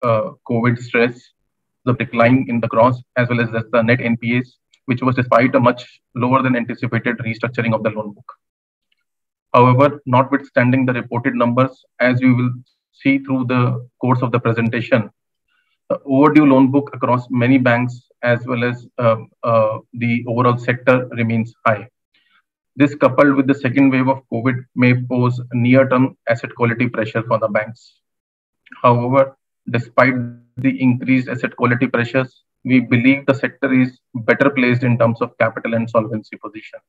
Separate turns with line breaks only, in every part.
COVID stress, the decline in the gross as well as the net NPAs, which was despite a much lower than anticipated restructuring of the loan book. However, notwithstanding the reported numbers, as you will see through the course of the presentation, the overdue loan book across many banks as well as the overall sector remains high. This, coupled with the second wave of COVID, may pose near-term asset quality pressure for the banks. However, despite the increased asset quality pressures, we believe the sector is better placed in terms of capital and solvency position.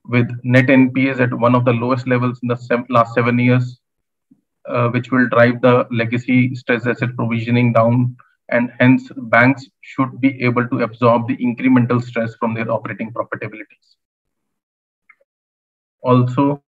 With net NPAs at one of the lowest levels in the last 7 years, which will drive the legacy stress asset provisioning down, and hence banks should be able to absorb the incremental stress from their operating profitabilities. Also,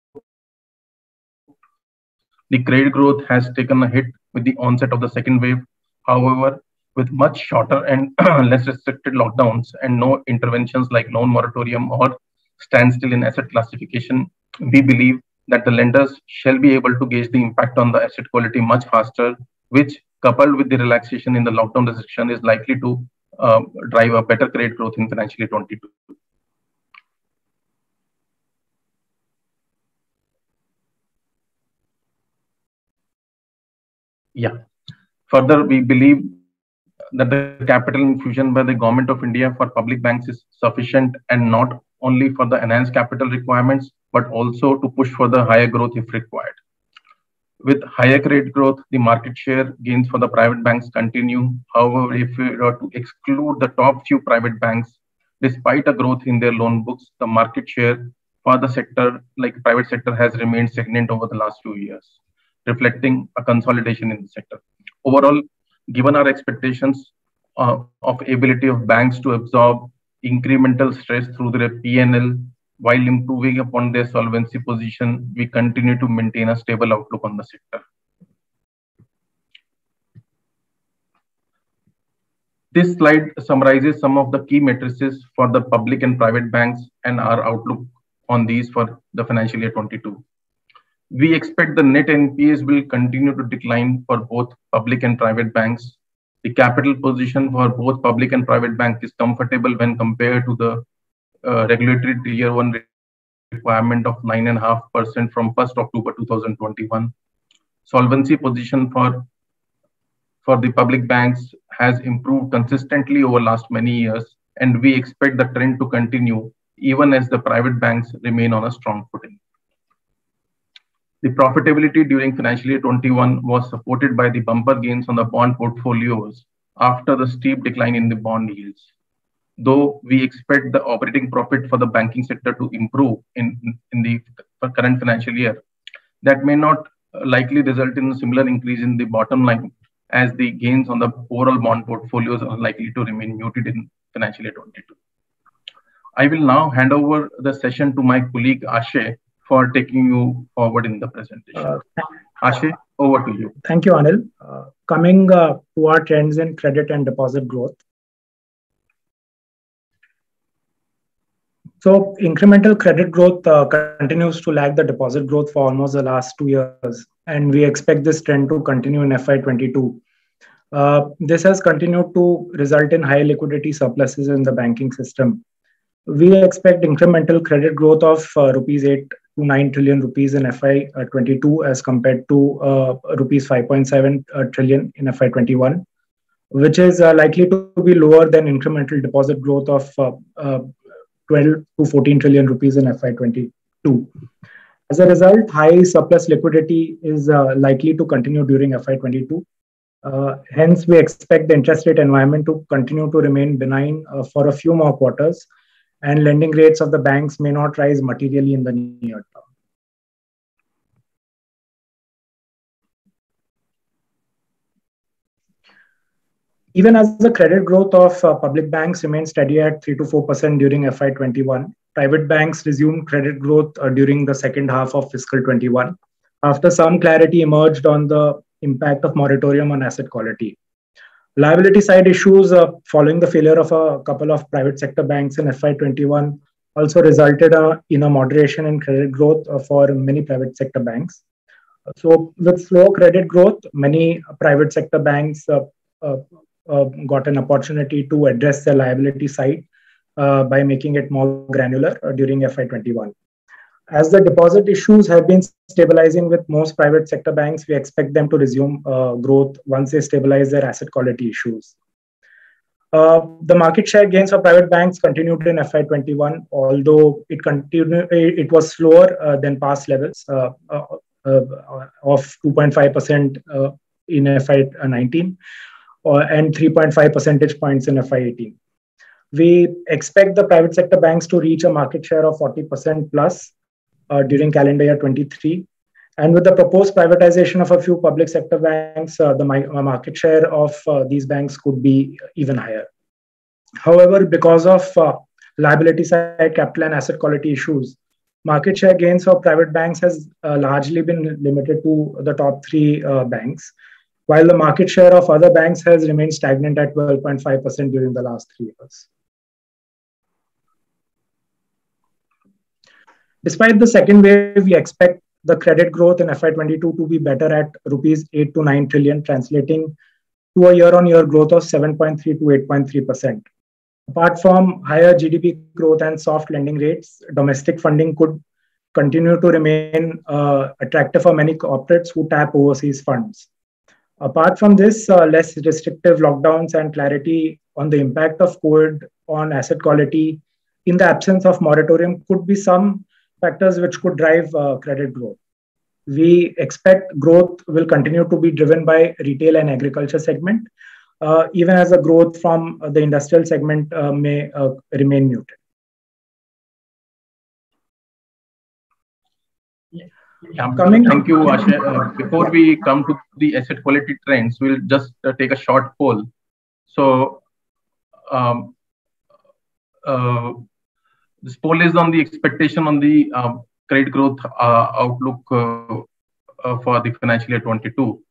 the credit growth has taken a hit with the onset of the second wave. However, with much shorter and less restricted lockdowns and no interventions like loan moratorium or standstill in asset classification, we believe that the lenders shall be able to gauge the impact on the asset quality much faster, which, coupled with the relaxation in the lockdown restriction, is likely to drive a better credit growth in financial year 22. Yeah. Further, we believe that the capital infusion by the Government of India for public banks is sufficient, and not only for the enhanced capital requirements, but also to push for the higher growth if required. With higher credit growth, the market share gains for the private banks continue. However, if we were to exclude the top few private banks, despite a growth in their loan books, the market share for the sector, like private sector, has remained stagnant over the last few years, reflecting a consolidation in the sector. Overall, given our expectations of ability of banks to absorb incremental stress through their P&L while improving upon their solvency position, we continue to maintain a stable outlook on the sector. This slide summarizes some of the key matrices for the public and private banks and our outlook on these for the financial year 22. We expect the net NPAs will continue to decline for both public and private banks. The capital position for both public and private banks is comfortable when compared to the regulatory Tier 1 requirement of 9.5% from 1st October 2021. Solvency position for the public banks has improved consistently over last many years, and we expect the trend to continue even as the private banks remain on a strong footing. The profitability during financial year 21 was supported by the bumper gains on the bond portfolios after the steep decline in the bond yields. Though we expect the operating profit for the banking sector to improve in the current financial year, that may not likely result in a similar increase in the bottom line, as the gains on the overall bond portfolios are likely to remain muted in financial year 22. I will now hand over the session to my colleague Ashay for taking you forward in the presentation. Ashay, over to you.
Thank you, Anil. Coming to our trends in credit and deposit growth. So incremental credit growth continues to lag the deposit growth for almost the last 2 years, and we expect this trend to continue in FY22. This has continued to result in high liquidity surpluses in the banking system. We expect incremental credit growth of rupees 8 to 9 trillion rupees in FY22 as compared to rupees 5.7 trillion in FY21, which is likely to be lower than incremental deposit growth of 12 to 14 trillion rupees in FY22. As a result, high surplus liquidity is likely to continue during FY22. Hence, we expect the interest rate environment to continue to remain benign for a few more quarters, and lending rates of the banks may not rise materially in the near term. Even as the credit growth of public banks remained steady at 3 to 4% during FY21, private banks resumed credit growth during the second half of fiscal 21, after some clarity emerged on the impact of moratorium on asset quality. Liability side issues following the failure of a couple of private sector banks in FY21 also resulted in a moderation in credit growth for many private sector banks. So with slow credit growth, many private sector banks got an opportunity to address the liability side by making it more granular during FY21. As the deposit issues have been stabilizing with most private sector banks, we expect them to resume growth once they stabilize their asset quality issues. The market share gains for private banks continued in FY21, although it was slower than past levels of 2.5% in FY19 and 3.5 percentage points in FY18. We expect the private sector banks to reach a market share of 40% plus during calendar year 23. And with the proposed privatization of a few public sector banks, the market share of these banks could be even higher. However, because of liability side capital and asset quality issues, market share gains for private banks has largely been limited to the top three banks, while the market share of other banks has remained stagnant at 12.5% during the last 3 years. Despite the second wave, we expect the credit growth in FY22 to be better at rupees 8 to 9 trillion, translating to a year-on-year growth of 7.3 to 8.3%. Apart from higher GDP growth and soft lending rates, domestic funding could continue to remain attractive for many corporates who tap overseas funds. Apart from this, less restrictive lockdowns and clarity on the impact of COVID on asset quality in the absence of moratorium could be some factors which could drive credit growth. We expect growth will continue to be driven by retail and agriculture segment, even as the growth from the industrial segment may remain muted.
Thank you, Ashay. Before we come to the asset quality trends, we'll just take a short poll. So, this poll is on the expectation on the credit growth outlook for the financial year 22.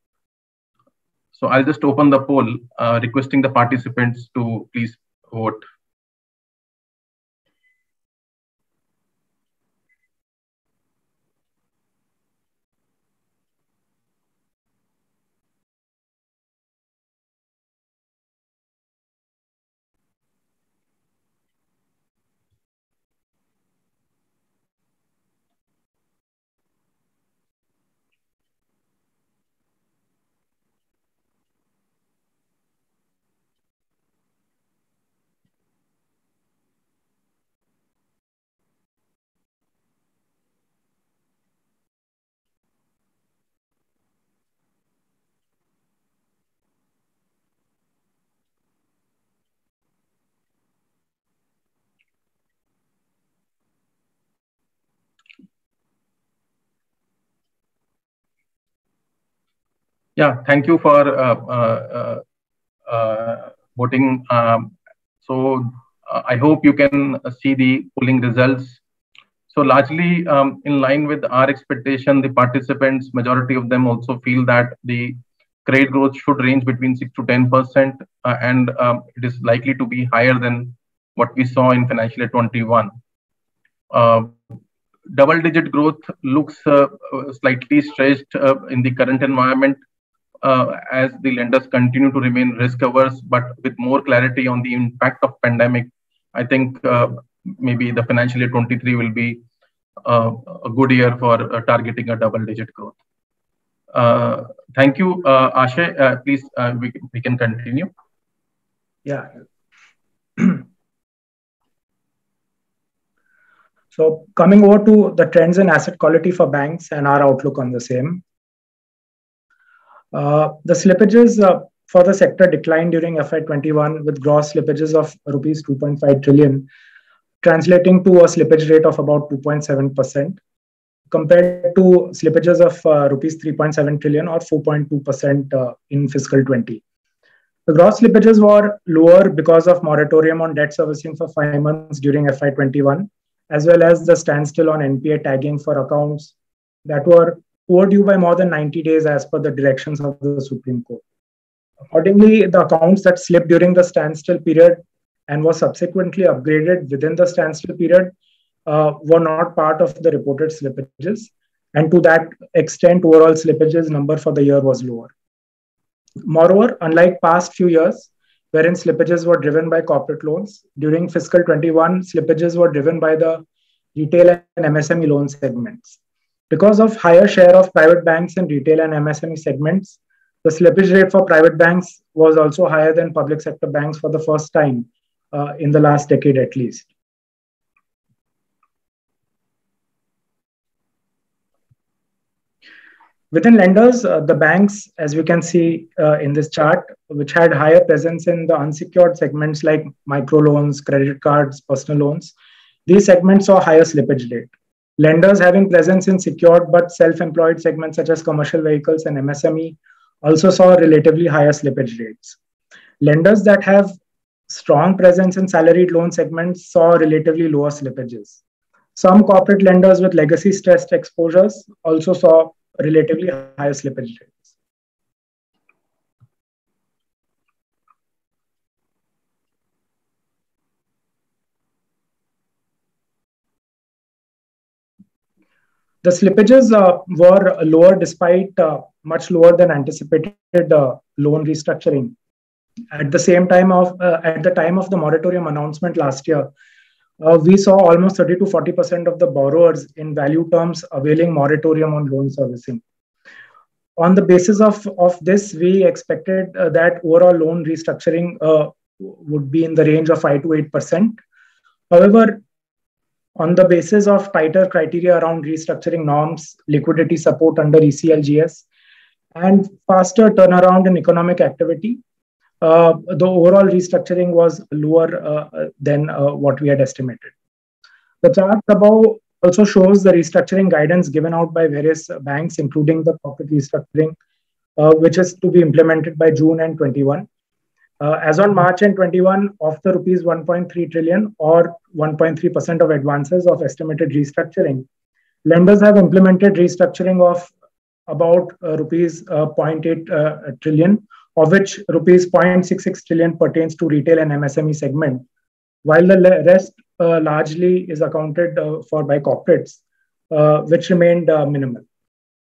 So I'll just open the poll, requesting the participants to please vote. Yeah, thank you for voting. So I hope you can see the polling results. So largely in line with our expectation, the participants, majority of them also feel that the credit growth should range between 6 to 10%, and it is likely to be higher than what we saw in financial year 21. Double-digit growth looks slightly stretched in the current environment as the lenders continue to remain risk-averse, but with more clarity on the impact of pandemic, I think maybe the financial year 23 will be a good year for targeting a double-digit growth. Thank you, Ashay. Please, we can continue.
Yeah. So coming over to the trends in asset quality for banks and our outlook on the same. The slippages for the sector declined during FY21 with gross slippages of rupees 2.5 trillion, translating to a slippage rate of about 2.7% compared to slippages of rupees 3.7 trillion or 4.2% in fiscal 20. The gross slippages were lower because of moratorium on debt servicing for 5 months during FY21, as well as the standstill on NPA tagging for accounts that were overdue by more than 90 days as per the directions of the Supreme Court. Accordingly, the accounts that slipped during the standstill period and were subsequently upgraded within the standstill period were not part of the reported slippages. and to that extent, overall slippages number for the year was lower. Moreover, unlike past few years, wherein slippages were driven by corporate loans, during fiscal 21, slippages were driven by the retail and MSME loan segments. Because of higher share of private banks in retail and MSME segments, the slippage rate for private banks was also higher than public sector banks for the first time in the last decade at least. Within lenders, the banks, as we can see in this chart, which had higher presence in the unsecured segments like microloans, credit cards, personal loans, these segments saw higher slippage rate. Lenders having presence in secured but self-employed segments such as commercial vehicles and MSME also saw relatively higher slippage rates. Lenders that have strong presence in salaried loan segments saw relatively lower slippages. Some corporate lenders with legacy stressed exposures also saw relatively higher slippage rates. The slippages were lower despite much lower than anticipated loan restructuring. At the time of the moratorium announcement last year, we saw almost 30 to 40% of the borrowers in value terms availing moratorium on loan servicing. On the basis of this, we expected that overall loan restructuring would be in the range of 5 to 8%. However, on the basis of tighter criteria around restructuring norms, liquidity support under ECLGS, and faster turnaround in economic activity, the overall restructuring was lower than what we had estimated. The chart above also shows the restructuring guidance given out by various banks, including the corporate restructuring, which is to be implemented by June and 21. As on March and 21, of the rupees 1.3 trillion or 1.3% of advances of estimated restructuring, lenders have implemented restructuring of about rupees 0.8 trillion, of which rupees 0.66 trillion pertains to retail and MSME segment, while the rest largely is accounted for by corporates, which remained minimal.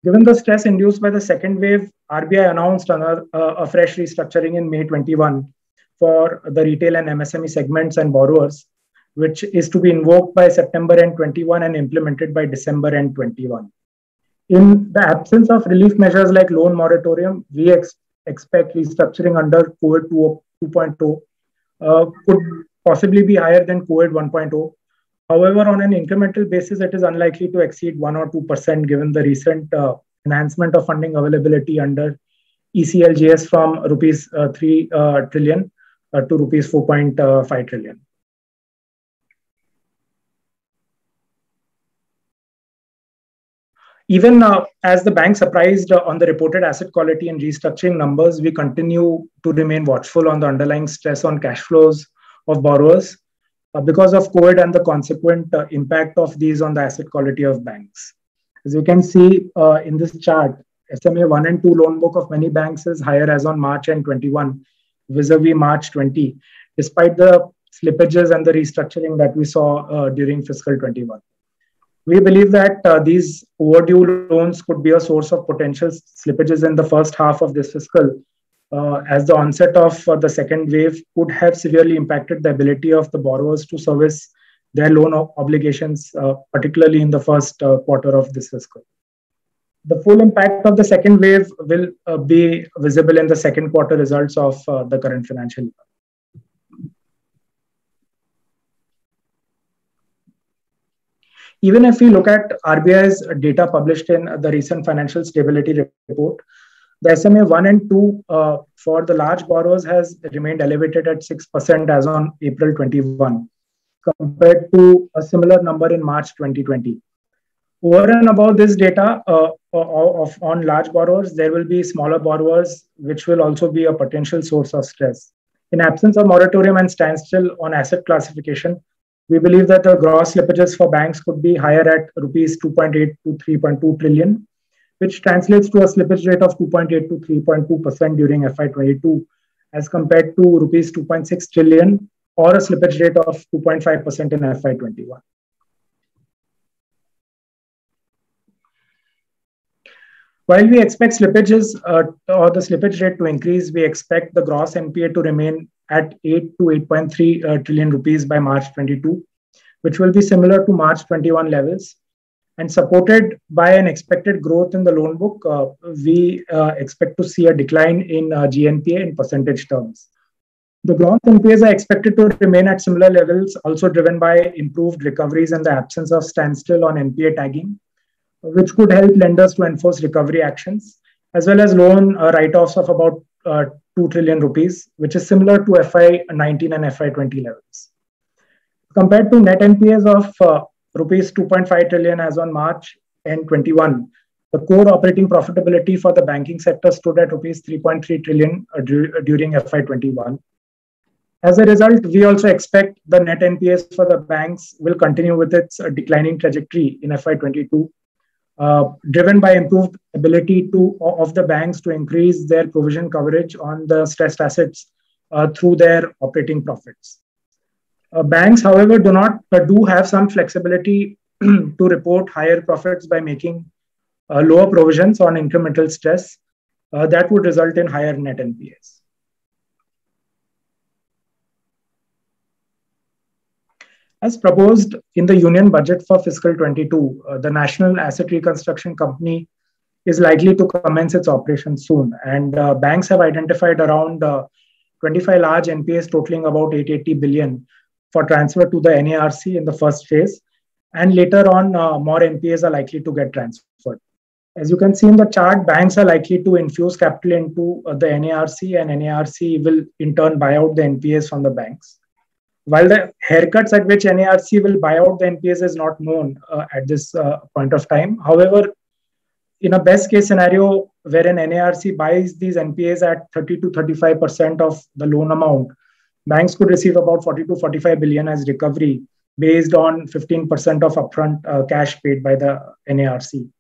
Given the stress induced by the second wave, RBI announced a fresh restructuring in May 21 for the retail and MSME segments and borrowers, which is to be invoked by September end 21 and implemented by December end 21. In the absence of relief measures like loan moratorium, we expect restructuring under COVID 2.0 could possibly be higher than COVID 1.0. However, on an incremental basis, it is unlikely to exceed 1 or 2% given the recent enhancement of funding availability under ECLGS from rupees 3 trillion to rupees 4.5 trillion. Even as the bank surprised on the reported asset quality and restructuring numbers, we continue to remain watchful on the underlying stress on cash flows of borrowers because of COVID and the consequent impact of these on the asset quality of banks. As you can see in this chart, SMA 1 and 2 loan book of many banks is higher as on March and 21 vis-a-vis March 20, despite the slippages and the restructuring that we saw during fiscal 21. We believe that these overdue loans could be a source of potential slippages in the first half of this fiscal, as the onset of the second wave could have severely impacted the ability of the borrowers to service their loan obligations, particularly in the first quarter of this fiscal. The full impact of the second wave will be visible in the second quarter results of the current financial year. Even if we look at RBI's data published in the recent financial stability report, the SMA 1 and 2 for the large borrowers has remained elevated at 6% as on April 21, compared to a similar number in March 2020. Over and above this data on large borrowers, there will be smaller borrowers, which will also be a potential source of stress. In absence of moratorium and standstill on asset classification, we believe that the gross slippages for banks could be higher at rupees 2.8 to 3.2 trillion, which translates to a slippage rate of 2.8 to 3.2% during FY22, as compared to rupees 2.6 trillion or a slippage rate of 2.5% in FY21. While we expect slippages or the slippage rate to increase, we expect the gross NPA to remain at 8 to 8.3 trillion rupees by March 22, which will be similar to March 21 levels. And supported by an expected growth in the loan book, we expect to see a decline in GNPA in percentage terms. The gross NPAs are expected to remain at similar levels, also driven by improved recoveries and the absence of standstill on NPA tagging, which could help lenders to enforce recovery actions, as well as loan write-offs of about 2 trillion rupees, which is similar to FY19 and FY20 levels. Compared to net NPAs of rupees 2.5 trillion as on March end 21, the core operating profitability for the banking sector stood at rupees 3.3 trillion during FY21. As a result, we also expect the net NPAs for the banks will continue with its declining trajectory in FY22, driven by improved ability of the banks to increase their provision coverage on the stressed assets through their operating profits. Banks, however, do have some flexibility to report higher profits by making lower provisions on incremental stress that would result in higher net NPAs. As proposed in the Union Budget for fiscal 22, the National Asset Reconstruction Company is likely to commence its operations soon. And banks have identified around 25 large NPAs totaling about 880 billion for transfer to the NARC in the first phase. And later on, more NPAs are likely to get transferred. As you can see in the chart, banks are likely to infuse capital into the NARC, and NARC will in turn buy out the NPAs from the banks. While the haircuts at which NARC will buy out the NPAs is not known at this point of time. However, in a best case scenario, where an NARC buys these NPAs at 30 to 35% of the loan amount, banks could receive about 40 to 45 billion as recovery based on 15% of upfront cash paid by the NARC.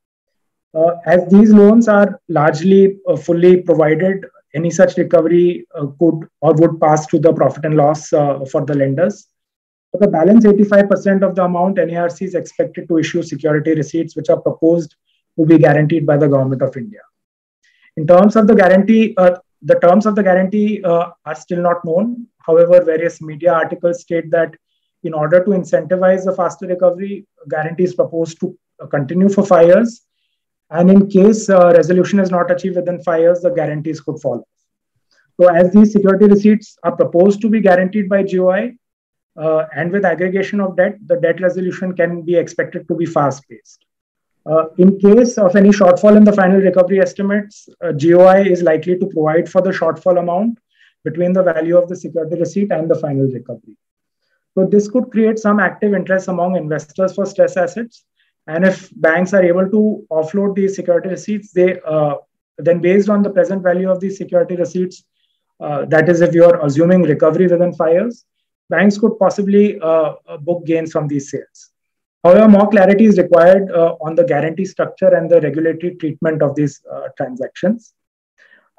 As these loans are largely fully provided, any such recovery could or would pass to the profit and loss for the lenders. For the balance 85% of the amount, NARC is expected to issue security receipts, which are proposed to be guaranteed by the Government of India. In terms of the guarantee, the terms of the guarantee are still not known. However, various media articles state that in order to incentivize the faster recovery, guarantee is proposed to continue for 5 years. And in case resolution is not achieved within 5 years, the guarantees could fall. So as these security receipts are proposed to be guaranteed by GOI, and with aggregation of debt, the debt resolution can be expected to be fast-paced. In case of any shortfall in the final recovery estimates, GOI is likely to provide for the shortfall amount between the value of the security receipt and the final recovery. So this could create some active interest among investors for stress assets. And if banks are able to offload these security receipts, then based on the present value of these security receipts, that is, if you are assuming recovery within 5 years, banks could possibly book gains from these sales. However, more clarity is required on the guarantee structure and the regulatory treatment of these transactions.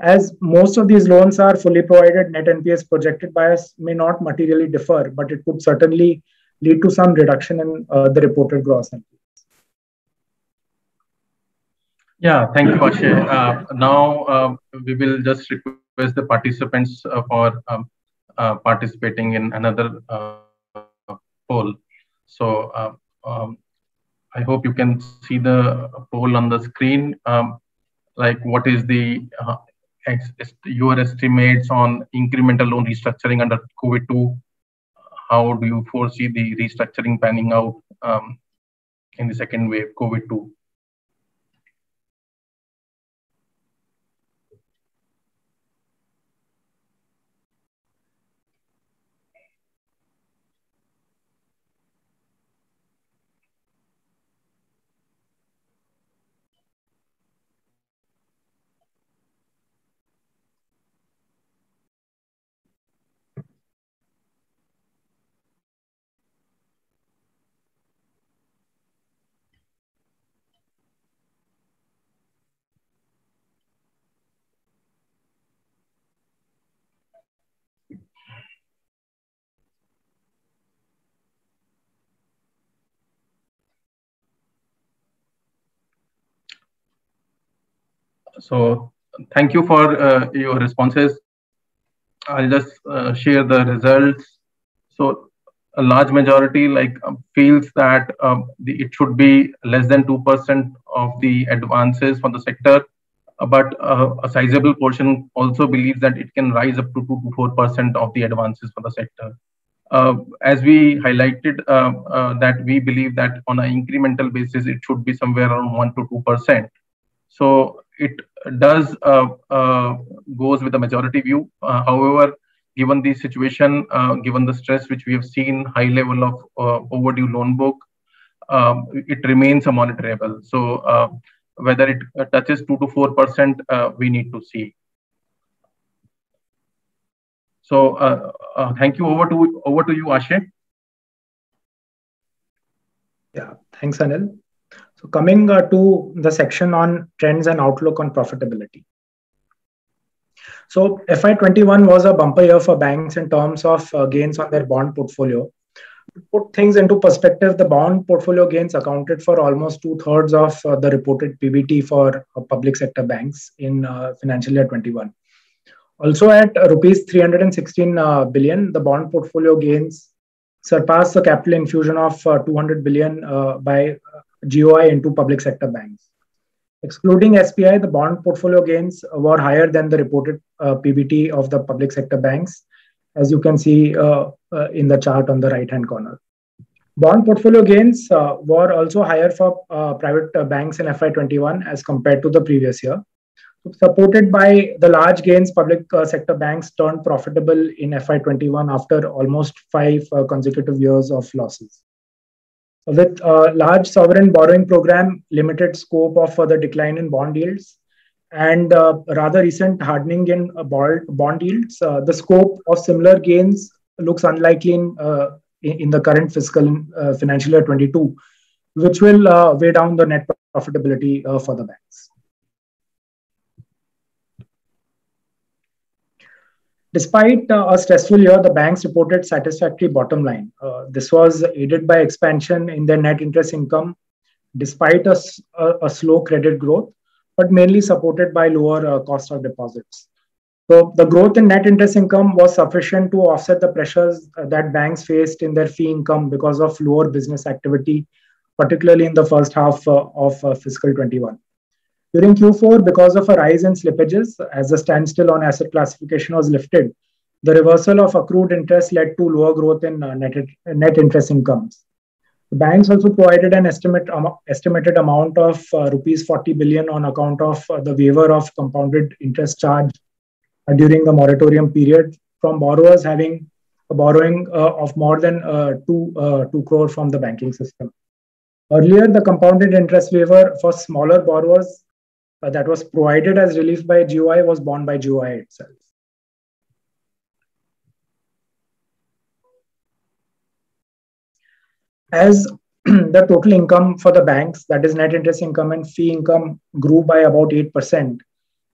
As most of these loans are fully provided, net NPAs projected by us may not materially differ, but it could certainly lead to some reduction in the reported gross NPAs.
Yeah, thank you, Akshay. Now we will just request the participants for participating in another poll. So I hope you can see the poll on the screen. Like, what is the your estimates on incremental loan restructuring under COVID-2? How do you foresee the restructuring panning out in the second wave COVID-2? So thank you for your responses. I'll just share the results. So a large majority feels that it should be less than 2% of the advances for the sector, but a sizable portion also believes that it can rise up to 2 to 4% of the advances for the sector. As we highlighted, that we believe that on an incremental basis, it should be somewhere around 1 to 2%. So it does goes with the majority view. However, given the situation, given the stress which we have seen, high level of overdue loan book, it remains a monitorable. So whether it touches 2 to 4%, we need to see. So thank you. Over to you, Ashay.
Yeah, thanks, Anil. So coming to the section on trends and outlook on profitability. So FY21 was a bumper year for banks in terms of gains on their bond portfolio. To put things into perspective, the bond portfolio gains accounted for almost 2/3 of the reported PBT for public sector banks in financial year 21. Also at rupees 316 billion, the bond portfolio gains surpassed the capital infusion of 200 billion by GOI into public sector banks. Excluding SBI, the bond portfolio gains were higher than the reported PBT of the public sector banks, as you can see in the chart on the right-hand corner. Bond portfolio gains were also higher for private banks in FY21 as compared to the previous year. Supported by the large gains, public sector banks turned profitable in FY21 after almost 5 consecutive years of losses. With a large sovereign borrowing program, limited scope of further decline in bond yields, and rather recent hardening in bond yields, the scope of similar gains looks unlikely in the current fiscal financial year 22, which will weigh down the net profitability for the banks. Despite a stressful year, the banks reported satisfactory bottom line. This was aided by expansion in their net interest income, despite a slow credit growth, but mainly supported by lower cost of deposits. So the growth in net interest income was sufficient to offset the pressures that banks faced in their fee income because of lower business activity, particularly in the first half of fiscal 21. During Q4, because of a rise in slippages, as the standstill on asset classification was lifted, the reversal of accrued interest led to lower growth in net interest incomes. The banks also provided an estimated amount of rupees 40 billion on account of the waiver of compounded interest charge during the moratorium period from borrowers having a borrowing of more than 2 crore from the banking system. Earlier, the compounded interest waiver for smaller borrowers that was provided as relief by GOI was borne by GOI itself. As the total income for the banks, that is net interest income and fee income, grew by about 8%,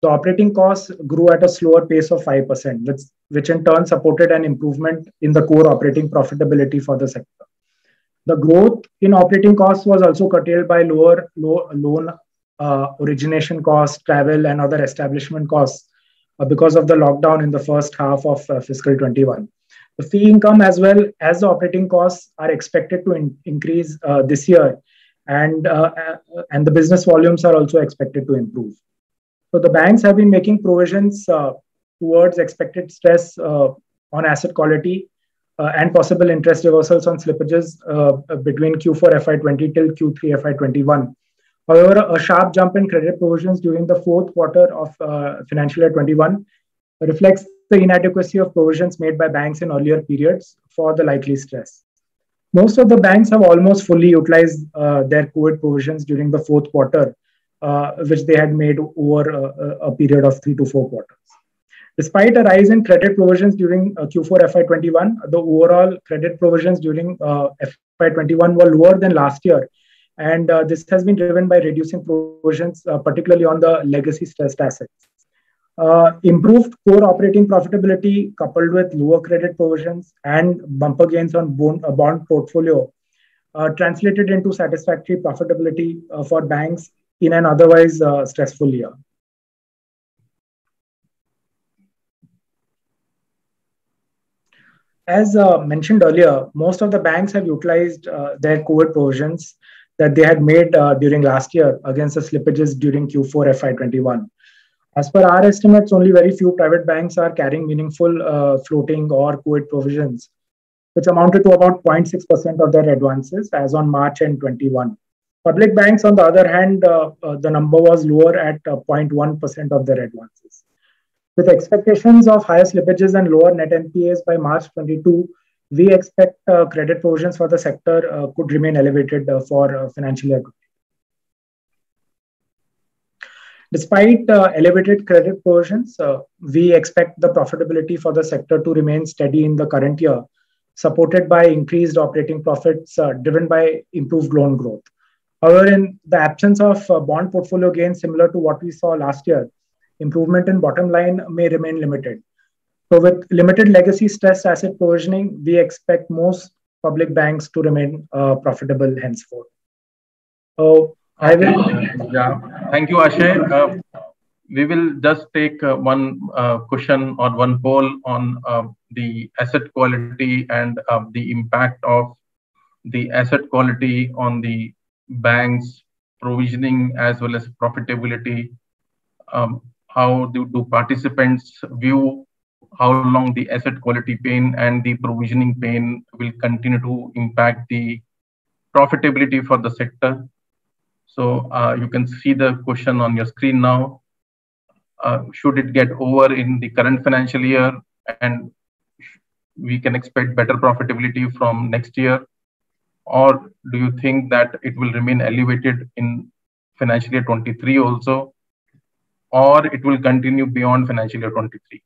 the operating costs grew at a slower pace of 5%, which in turn supported an improvement in the core operating profitability for the sector. The growth in operating costs was also curtailed by lower loan origination costs, travel, and other establishment costs because of the lockdown in the first half of fiscal 21. The fee income as well as the operating costs are expected to increase this year, and the business volumes are also expected to improve. So the banks have been making provisions towards expected stress on asset quality and possible interest reversals on slippages between Q4 FY20 till Q3 FY21. However, a sharp jump in credit provisions during the fourth quarter of financial year 21 reflects the inadequacy of provisions made by banks in earlier periods for the likely stress. Most of the banks have almost fully utilized their COVID provisions during the fourth quarter, which they had made over a period of 3 to 4 quarters. Despite a rise in credit provisions during Q4 FY21, the overall credit provisions during FY21 were lower than last year. And this has been driven by reducing provisions, particularly on the legacy stressed assets. Improved core operating profitability coupled with lower credit provisions and bumper gains on bond portfolio translated into satisfactory profitability for banks in an otherwise stressful year. As mentioned earlier, most of the banks have utilized their COVID provisions that they had made during last year against the slippages during Q4 FY21. As per our estimates, only very few private banks are carrying meaningful floating or COVID provisions, which amounted to about 0.6% of their advances as on March end 21. Public banks, on the other hand, the number was lower at 0.1% of their advances. With expectations of higher slippages and lower net NPAs by March 22, we expect credit provisions for the sector could remain elevated for financial year. Despite elevated credit provisions, we expect the profitability for the sector to remain steady in the current year, supported by increased operating profits driven by improved loan growth. However, in the absence of bond portfolio gains similar to what we saw last year, improvement in bottom line may remain limited. So with limited legacy stress asset provisioning, we expect most public banks to remain profitable henceforth.
I will. Yeah. Thank you, Ashay. We will just take one question or one poll on the asset quality and the impact of the asset quality on the bank's provisioning as well as profitability. How do participants view how long the asset quality pain and the provisioning pain will continue to impact the profitability for the sector? So you can see the question on your screen now. Should it get over in the current financial year and we can expect better profitability from next year? Or do you think that it will remain elevated in financial year 23 also? Or it will continue beyond financial year 23?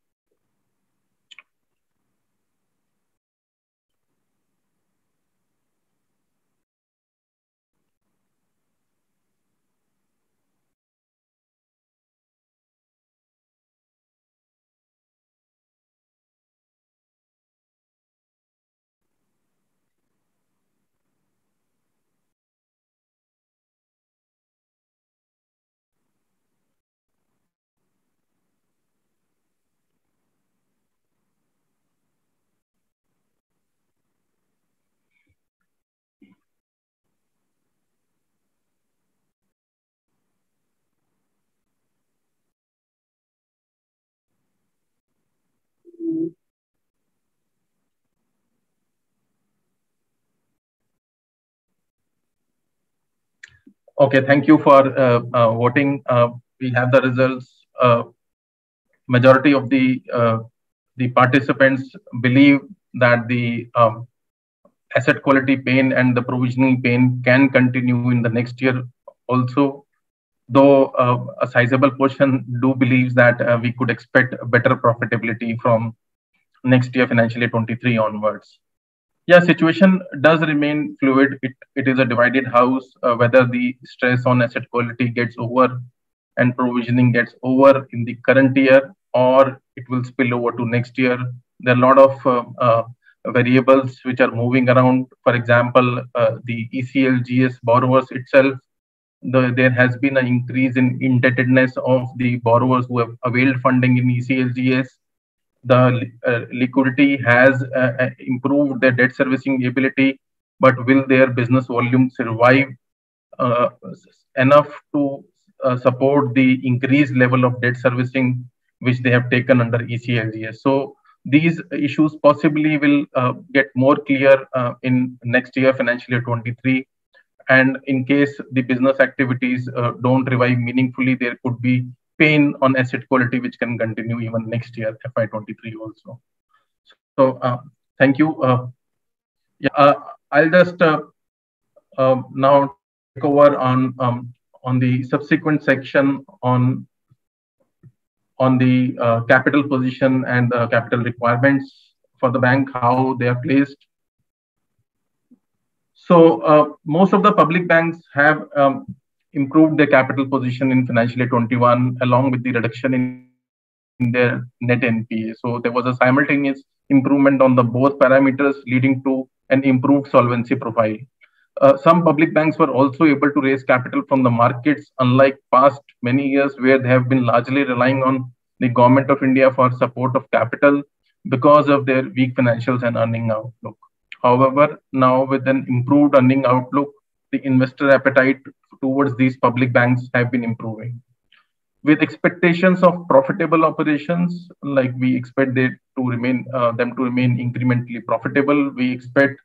Okay, thank you for voting. We have the results. Majority of the participants believe that the asset quality pain and the provisioning pain can continue in the next year also, though a sizable portion do believes that we could expect better profitability from next year, financial year 23 onwards. Yeah, situation does remain fluid. It is a divided house, whether the stress on asset quality gets over and provisioning gets over in the current year, or it will spill over to next year. There are a lot of variables which are moving around. For example, the ECLGS borrowers itself, there has been an increase in indebtedness of the borrowers who have availed funding in ECLGS. The liquidity has improved their debt servicing ability, but will their business volume survive enough to support the increased level of debt servicing which they have taken under ECLGS? So these issues possibly will get more clear in next year, financial year 23. And in case the business activities don't revive meaningfully, there could be pain on asset quality, which can continue even next year, FY23 also. So thank you. I'll just now take over on the subsequent section on the capital position and the capital requirements for the bank, how they are placed. So most of the public banks have improved their capital position in financial year 21, along with the reduction in their net NPA. So there was a simultaneous improvement on the both parameters, leading to an improved solvency profile. Some public banks were also able to raise capital from the markets, unlike past many years where they have been largely relying on the government of India for support of capital. because of their weak financials and earning outlook. However, now with an improved earning outlook, the investor appetite towards these public banks have been improving. With expectations of profitable operations, like we expect them to remain incrementally profitable, we expect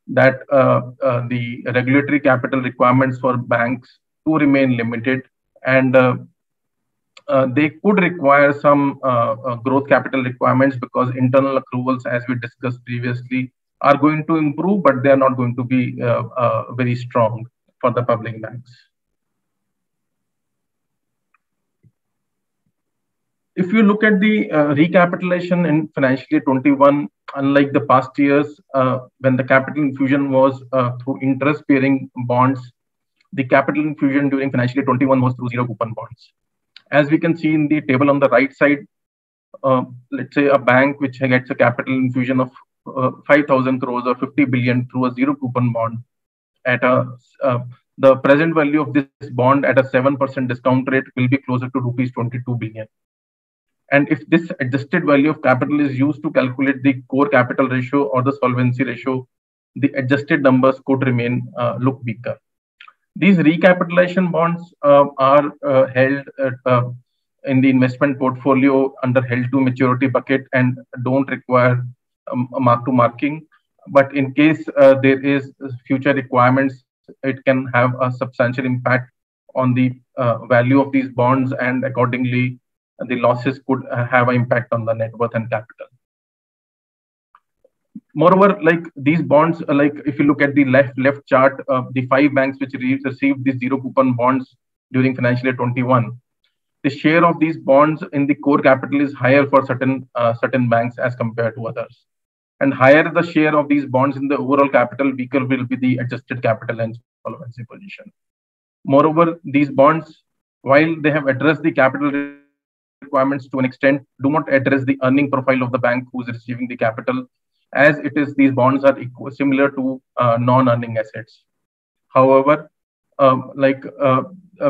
that the regulatory capital requirements for banks to remain limited, and they could require some growth capital requirements because internal accruals, as we discussed previously, are going to improve, but they are not going to be very strong for the public banks. If you look at the recapitalization in financial year 21, unlike the past years, when the capital infusion was through interest-bearing bonds, the capital infusion during financial year 21 was through zero coupon bonds. As we can see in the table on the right side, let's say a bank which gets a capital infusion of 5,000 crores or 50 billion through a zero coupon bond at the present value of this bond at a 7% discount rate will be closer to rupees 22 billion. And if this adjusted value of capital is used to calculate the core capital ratio or the solvency ratio, the adjusted numbers could remain look weaker. These recapitalization bonds are held in the investment portfolio under held to maturity bucket and don't require a mark to marking. But in case there is future requirements, it can have a substantial impact on the value of these bonds, and accordingly, the losses could have an impact on the net worth and capital. Moreover, like these bonds, like if you look at the left chart, the 5 banks which received the zero coupon bonds during financial year 21, the share of these bonds in the core capital is higher for certain banks as compared to others. And higher the share of these bonds in the overall capital, weaker will be the adjusted capital and solvency position. Moreover, these bonds, while they have addressed the capital requirements to an extent, do not address the earning profile of the bank who is receiving the capital, as it is these bonds are similar to non-earning assets. However,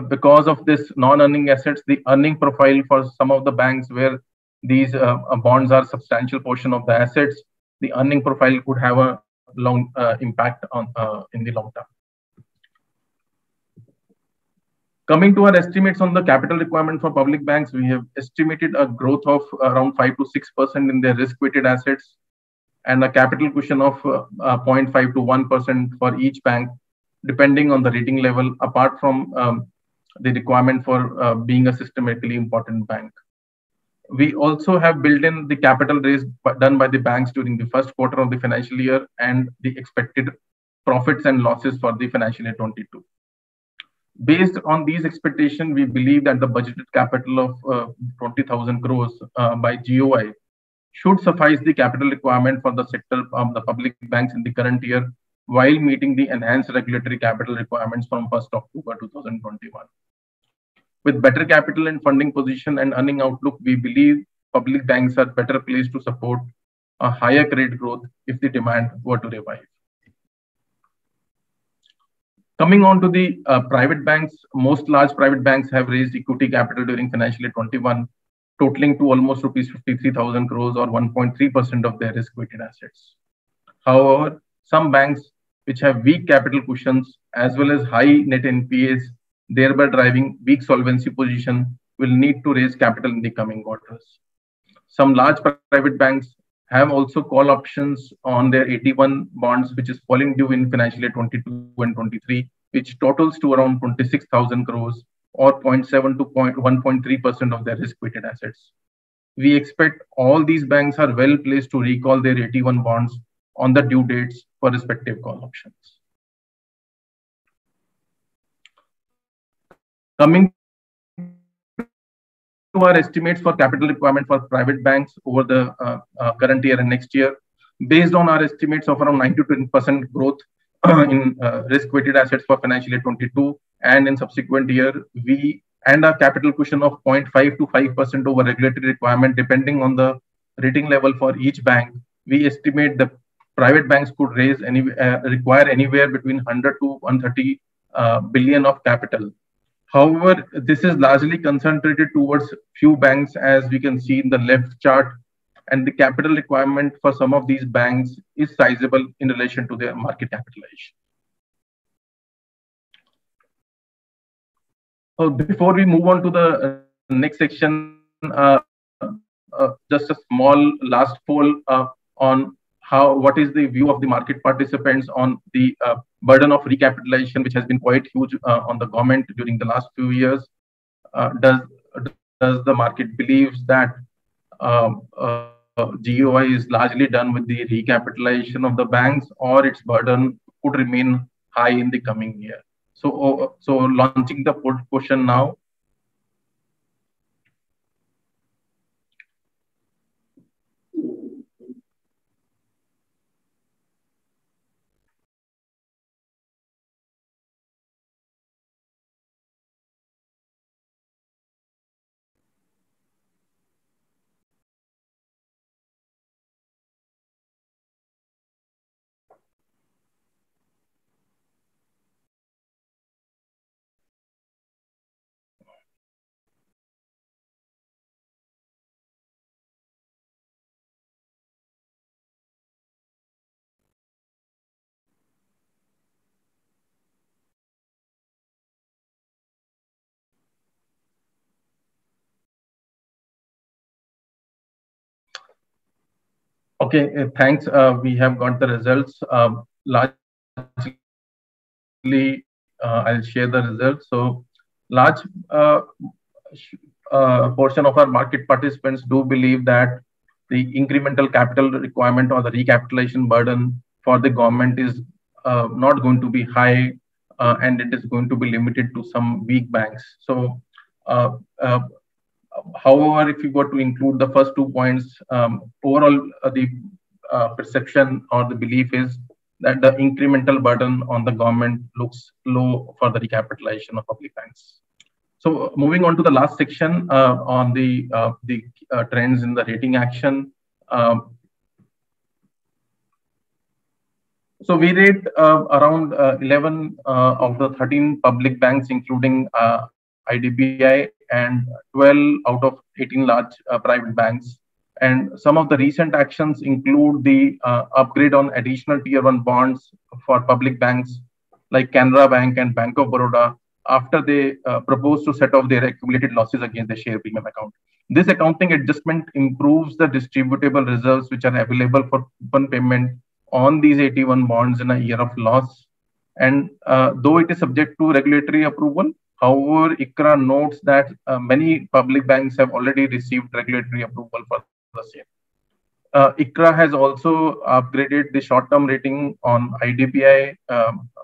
because of this non-earning assets, the earning profile for some of the banks where these bonds are substantial portion of the assets, the earning profile could have a long impact on in the long term. Coming to our estimates on the capital requirement for public banks, we have estimated a growth of around 5 to 6% in their risk-weighted assets and a capital cushion of 0.5 to 1% for each bank, depending on the rating level, apart from the requirement for being a systemically important bank. We also have built in the capital raise done by the banks during the first quarter of the financial year and the expected profits and losses for the financial year 22. Based on these expectations, we believe that the budgeted capital of 20,000 crores by GOI should suffice the capital requirement for the sector of the public banks in the current year, while meeting the enhanced regulatory capital requirements from 1st October 2021. With better capital and funding position and earning outlook, we believe public banks are better placed to support a higher credit growth if the demand were to revive. Coming on to the private banks, most large private banks have raised equity capital during financial year 21, totaling to almost rupees 53,000 crores or 1.3% of their risk-weighted assets. However, some banks which have weak capital cushions as well as high net NPAs, thereby driving weak solvency position, will need to raise capital in the coming quarters. Some large private banks have also call options on their AT1 bonds, which is falling due in financial year 22 and 23, which totals to around 26,000 crores or 0.7 to 1.3% of their risk-weighted assets. We expect all these banks are well placed to recall their AT1 bonds on the due dates for respective call options. Coming to our estimates for capital requirement for private banks over the current year and next year, based on our estimates of around 9 to 10% growth in risk-weighted assets for financial year 22 and in subsequent year, and a capital cushion of 0.5 to 5% over regulatory requirement, depending on the rating level for each bank, we estimate the private banks could require anywhere between 100 to 130 billion of capital. However, this is largely concentrated towards few banks, as we can see in the left chart. and the capital requirement for some of these banks is sizable in relation to their market capitalization. So before we move on to the next section, just a small last poll on what is the view of the market participants on the burden of recapitalization, which has been quite huge on the government during the last few years. Does the market believes that GOI is largely done with the recapitalization of the banks, or its burden could remain high in the coming year? So launching the question now. Okay, thanks. We have got the results. Largely, I'll share the results. So, large portion of our market participants do believe that the incremental capital requirement or the recapitalization burden for the government is not going to be high, and it is going to be limited to some weak banks. So, uh, uh, however, if you were to include the first 2 points, overall the perception or the belief is that the incremental burden on the government looks low for the recapitalization of public banks. So moving on to the last section on the trends in the rating action. So we rate around 11 of the 13 public banks, including IDBI, and 12 out of 18 large private banks. And some of the recent actions include the upgrade on additional tier 1 bonds for public banks like Canara Bank and Bank of Baroda after they proposed to set off their accumulated losses against the share premium account. This accounting adjustment improves the distributable reserves which are available for coupon payment on these AT1 bonds in a year of loss. And though it is subject to regulatory approval, however, ICRA notes that many public banks have already received regulatory approval for the same. ICRA has also upgraded the short-term rating on IDBI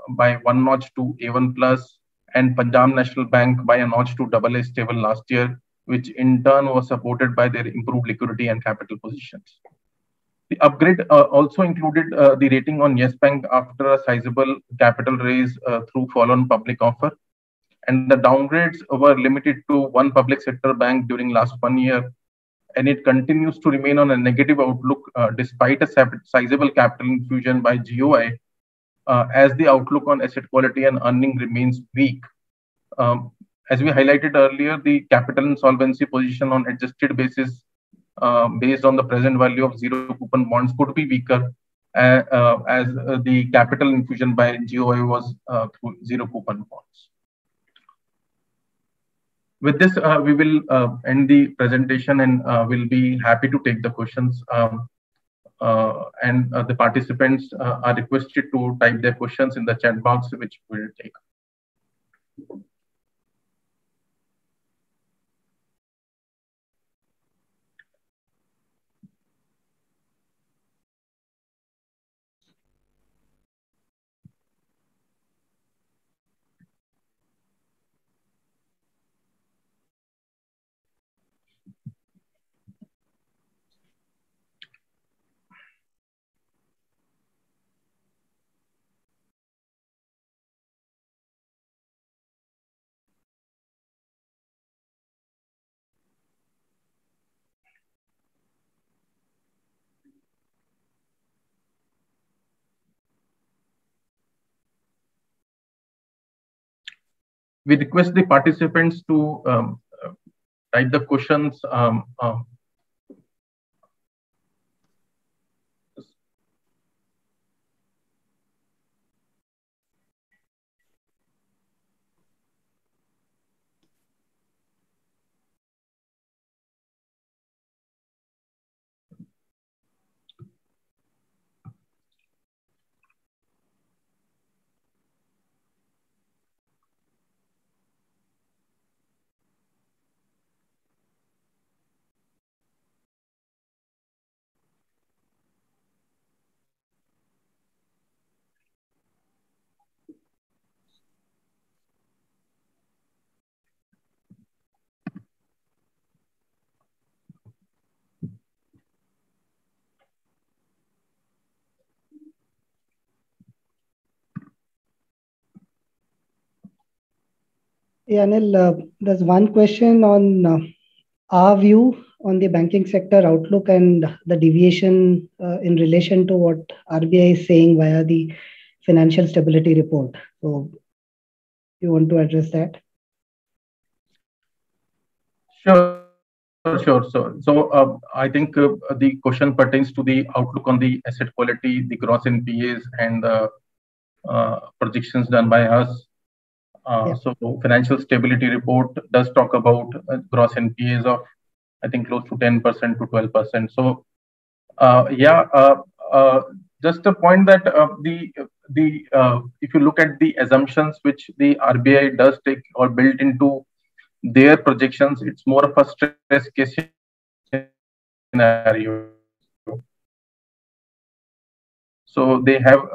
by 1 notch to A1 plus, and Punjab National Bank by a notch to AA stable last year, which in turn was supported by their improved liquidity and capital positions. The upgrade also included the rating on Yes Bank after a sizable capital raise through follow-on public offer. And the downgrades were limited to one public sector bank during last 1 year. And it continues to remain on a negative outlook despite a sizable capital infusion by GOI, as the outlook on asset quality and earning remains weak. As we highlighted earlier, the capital and solvency position on adjusted basis based on the present value of zero coupon bonds could be weaker as the capital infusion by GOI was through zero coupon bonds. With this, we will end the presentation, and we'll be happy to take the questions. And the participants are requested to type their questions in the chat box, which we'll take. We request the participants to type the questions
Yeah, Anil, there's one question on our view on the banking sector outlook and the deviation in relation to what RBI is saying via the financial stability report. So, you want to address that?
Sure. I think the question pertains to the outlook on the asset quality, the gross NPAs, and the projections done by us. So financial stability report does talk about gross NPAs of, I think, close to 10% to 12%. So just a point that if you look at the assumptions which the RBI does take or built into their projections, it's more of a stress case scenario. So they have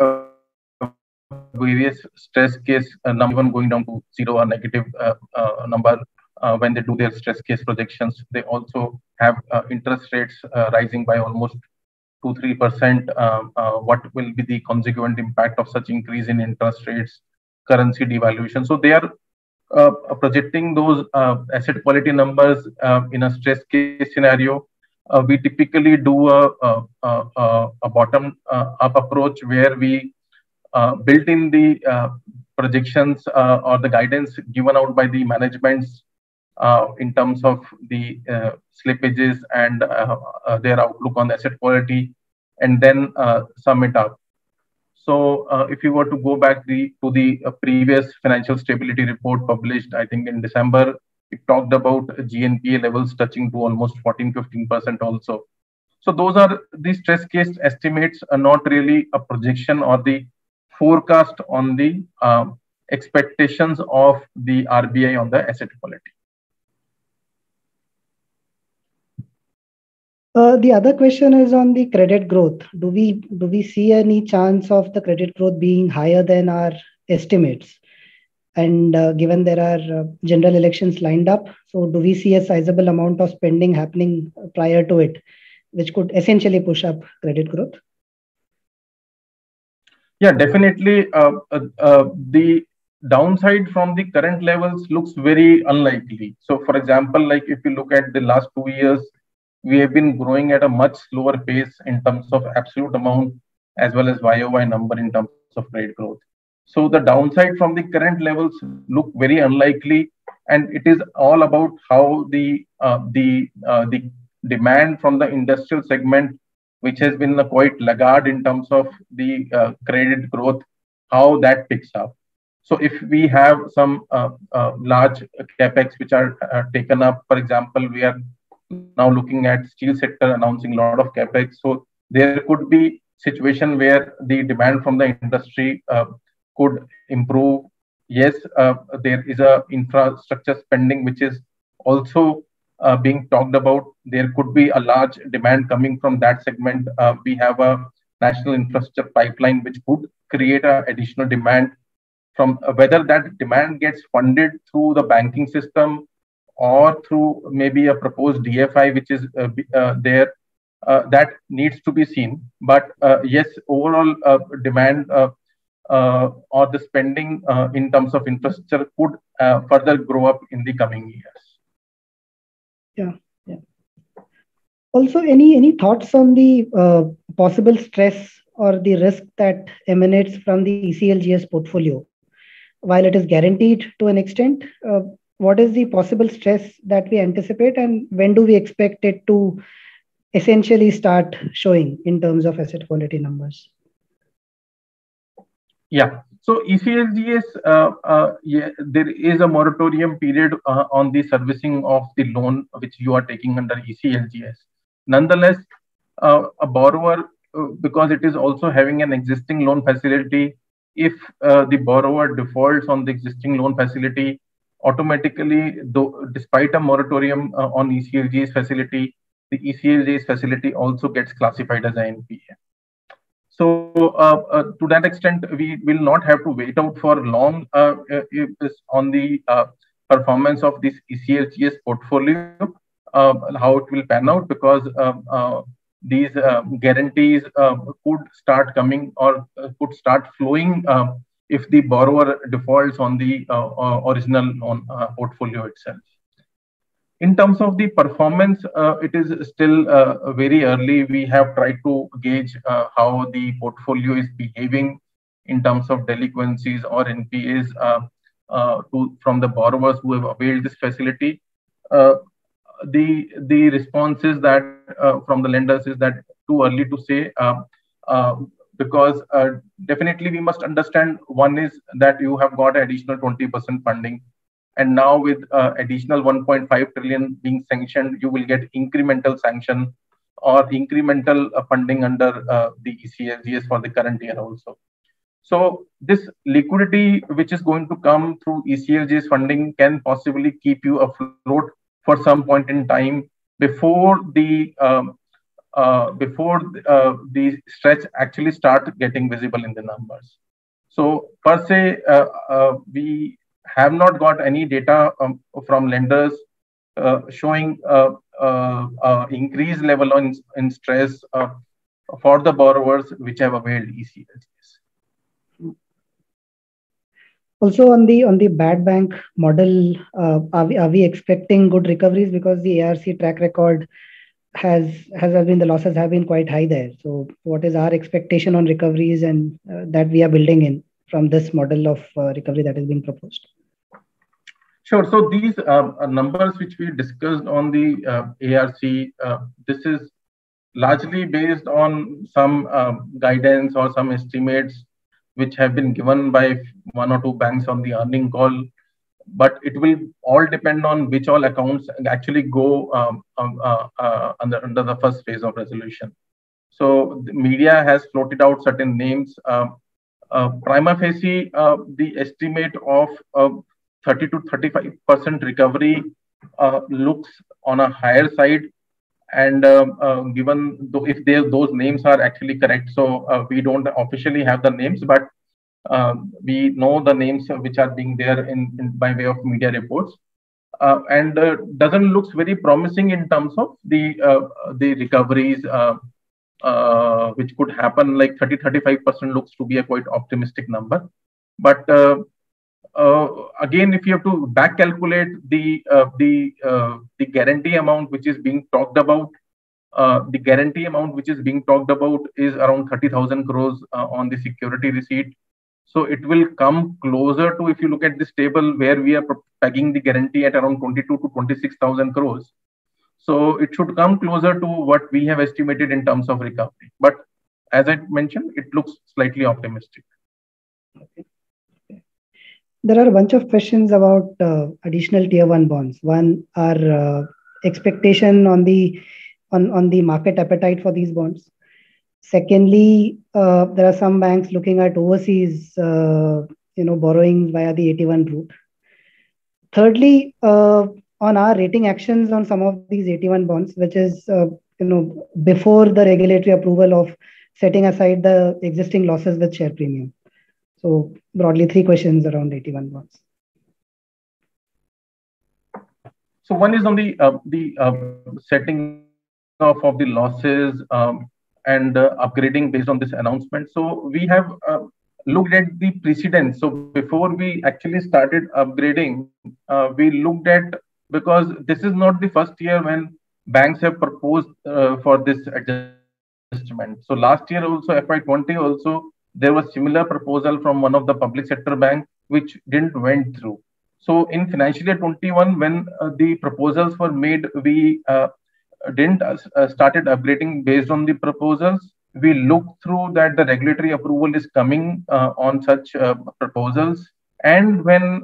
various stress case number, even going down to zero or negative number when they do their stress case projections. They also have interest rates rising by almost 2-3%. What will be the consequent impact of such increase in interest rates, currency devaluation? So they are projecting those asset quality numbers in a stress case scenario. We typically do a bottom up approach where we built in the projections or the guidance given out by the managements in terms of the slippages and their outlook on asset quality, and then sum it up. So if you were to go back to the previous financial stability report published, I think in December, it talked about GNPA levels touching to almost 14-15% also. So those are the stress case estimates, are not really a projection or the forecast on the expectations of the RBI on the asset quality.
The other question is on the credit growth. Do we see any chance of the credit growth being higher than our estimates? And given there are general elections lined up, so do we see a sizable amount of spending happening prior to it, which could essentially push up credit growth?
Yeah, definitely. The downside from the current levels looks very unlikely. So, for example, like if you look at the last 2 years, we have been growing at a much slower pace in terms of absolute amount as well as YOY number in terms of credit growth. So the downside from the current levels look very unlikely, and it is all about how the demand from the industrial segment, which has been quite laggard in terms of the credit growth, how that picks up. So if we have some large capex which are taken up, for example, we are now looking at steel sector announcing a lot of capex. So there could be situation where the demand from the industry could improve. Yes, there is a infrastructure spending which is also being talked about. There could be a large demand coming from that segment. We have a national infrastructure pipeline which could create an additional demand from whether that demand gets funded through the banking system or through maybe a proposed DFI which is there. That needs to be seen. But yes, overall demand or the spending in terms of infrastructure could further grow up in the coming years.
Yeah. Also, any thoughts on the possible stress or the risk that emanates from the ECLGS portfolio? While it is guaranteed to an extent, what is the possible stress that we anticipate, and when do we expect it to essentially start showing in terms of asset quality numbers?
Yeah. So ECLGS, there is a moratorium period on the servicing of the loan which you are taking under ECLGS. Nonetheless, a borrower, because it is also having an existing loan facility, if the borrower defaults on the existing loan facility, automatically, despite a moratorium on ECLGS facility, the ECLGS facility also gets classified as an NPA. So to that extent, we will not have to wait out for long on the performance of this ECLGS portfolio, how it will pan out, because these guarantees could start coming or could start flowing if the borrower defaults on the original portfolio itself. In terms of the performance, it is still very early. We have tried to gauge how the portfolio is behaving in terms of delinquencies or NPAs from the borrowers who have availed this facility. The response is that from the lenders is that too early to say, because definitely we must understand, one is that you have got additional 20% funding, and now with additional 1.5 trillion being sanctioned, you will get incremental sanction or incremental funding under the ECLGS for the current year also. So this liquidity which is going to come through ECLGS funding can possibly keep you afloat for some point in time before the stretch actually start getting visible in the numbers. So per se, we have not got any data from lenders showing increased level in stress for the borrowers which have availed ECLGS.
Also on the bad bank model, are we expecting good recoveries, because the ARC track record has been, the losses have been quite high there. So what is our expectation on recoveries and that we are building in from this model of recovery that is being proposed?
Sure. So these numbers which we discussed on the ARC, this is largely based on some guidance or some estimates which have been given by one or two banks on the earning call, but it will all depend on which all accounts actually go under the first phase of resolution. So the media has floated out certain names. Prima facie, the estimate of 30 to 35% recovery looks on a higher side. And given if those names are actually correct, so we don't officially have the names, but we know the names which are being there in by way of media reports, and doesn't looks very promising in terms of the recoveries which could happen. Like 30-35% looks to be a quite optimistic number, but again, if you have to back calculate the guarantee amount which is being talked about, the guarantee amount which is being talked about is around 30,000 crores on the security receipt. So it will come closer to, if you look at this table where we are pegging the guarantee at around 22 to 26,000 crores. So it should come closer to what we have estimated in terms of recovery. But as I mentioned, it looks slightly optimistic.
Okay. There are a bunch of questions about additional tier 1 bonds. One, our expectation on the market appetite for these bonds. Secondly, there are some banks looking at overseas, borrowing via the 81 route. Thirdly, on our rating actions on some of these 81 bonds, which is before the regulatory approval of setting aside the existing losses with share premium. So broadly, 3 questions around 81 bonds.
So one is on the setting off of the losses and upgrading based on this announcement. So we have looked at the precedents. So before we actually started upgrading, we looked at, because this is not the first year when banks have proposed for this adjustment. So last year also, FY20 also, there was similar proposal from one of the public sector bank which didn't went through. So in financial year 21, when the proposals were made, we didn't started upgrading based on the proposals. We looked through that the regulatory approval is coming on such proposals. And when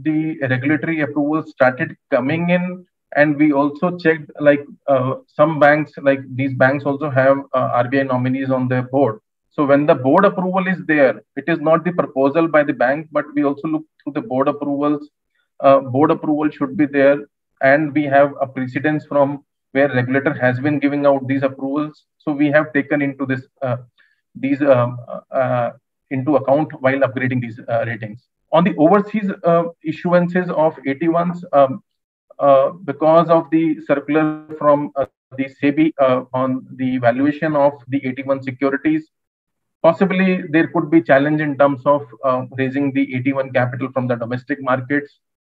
the regulatory approval started coming in, and we also checked, like some banks, like these banks also have RBI nominees on their board. So when the board approval is there, it is not the proposal by the bank, but we also look through the board approvals. Board approval should be there, and we have a precedence from where regulator has been giving out these approvals. So we have taken into this into account while upgrading these ratings. On the overseas issuances of 81s, because of the circular from the SEBI on the valuation of the 81 securities, Possibly there could be challenge in terms of raising the AT1 capital from the domestic markets,